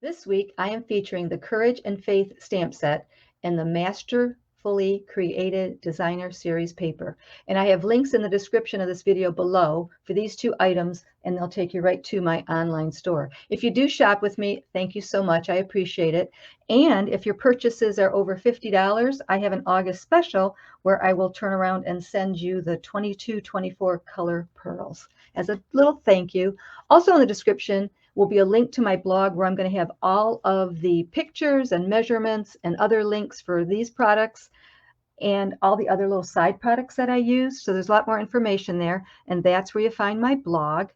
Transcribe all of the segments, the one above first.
This week, I am featuring the Courage and Faith stamp set and the Masterfully Created Designer Series paper. And I have links in the description of this video below for these two items, and they'll take you right to my online store. If you do shop with me, thank you so much. I appreciate it. And if your purchases are over $50, I have an August special where I will turn around and send you the 22-24 color pearls as a little thank you. Also in the description will be a link to my blog where I'm going to have all of the pictures and measurements and other links for these products and all the other little side products that I use. So there's a lot more information there, and that's where you find my blog.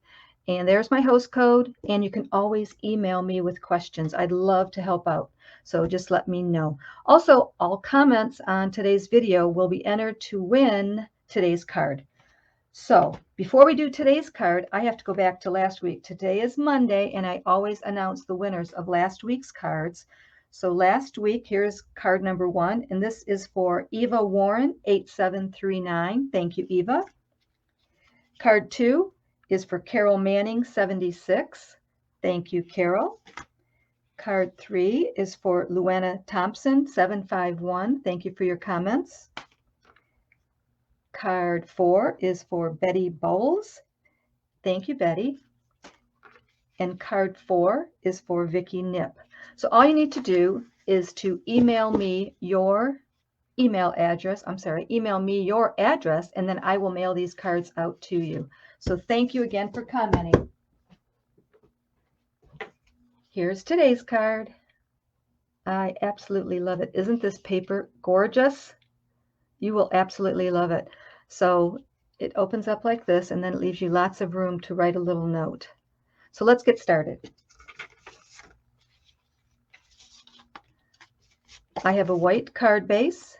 And there's my host code, and you can always email me with questions. I'd love to help out, so just let me know. Also, all comments on today's video will be entered to win today's card. So before we do today's card, I have to go back to last week. Today is Monday, and I always announce the winners of last week's cards. So last week, here's card number 1, and this is for Eva Warren, 8739. Thank you, Eva. Card 2 is for Carol Manning, 76. Thank you, Carol. Card 3 is for Luana Thompson, 751. Thank you for your comments. Card 4 is for Betty Bowles. Thank you, Betty. And card 4 is for Vicki Nip. So all you need to do is to email me your email address, and then I will mail these cards out to you. So thank you again for commenting. Here's today's card. I absolutely love it. Isn't this paper gorgeous? You will absolutely love it. So it opens up like this, and then it leaves you lots of room to write a little note. So let's get started. I have a white card base,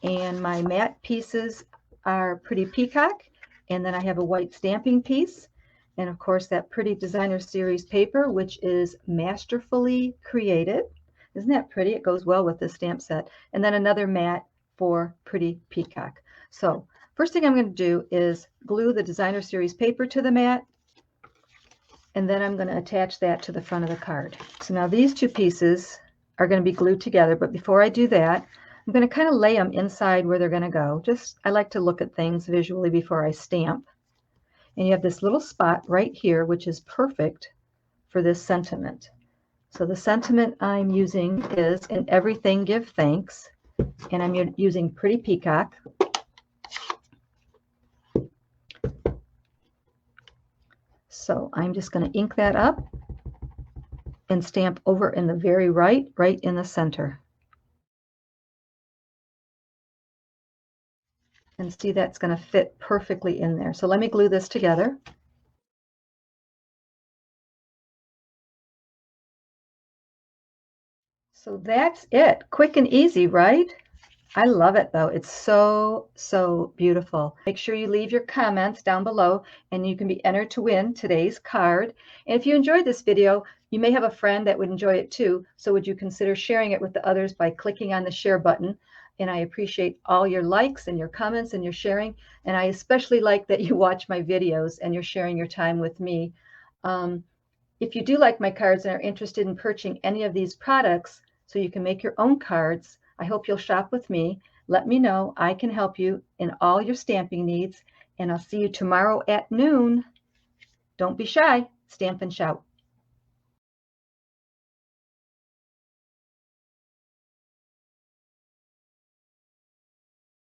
and my matte pieces are Pretty Peacock, and then I have a white stamping piece, and of course that Pretty Designer Series paper, which is Masterfully Created. Isn't that pretty? It goes well with this stamp set. And then another matte for Pretty Peacock. So first thing I'm going to do is glue the Designer Series paper to the mat, and then I'm going to attach that to the front of the card. So now these two pieces are going to be glued together, but before I do that, I'm going to kind of lay them inside where they're going to go. I like to look at things visually before I stamp. And you have this little spot right here, which is perfect for this sentiment. So the sentiment I'm using is, "In everything give thanks," and I'm using Pretty Peacock. So I'm just going to ink that up and stamp over in the very right in the center. And see, that's going to fit perfectly in there. So let me glue this together. So that's it. Quick and easy, right? I love it though. It's so, so beautiful. Make sure you leave your comments down below, and you can be entered to win today's card. And if you enjoyed this video, you may have a friend that would enjoy it too. So would you consider sharing it with the others by clicking on the share button? And I appreciate all your likes and your comments and your sharing. And I especially like that you watch my videos and you're sharing your time with me. If you do like my cards and are interested in purchasing any of these products so you can make your own cards, I hope you'll shop with me. Let me know. I can help you in all your stamping needs. And I'll see you tomorrow at noon. Don't be shy. Stamp and shout.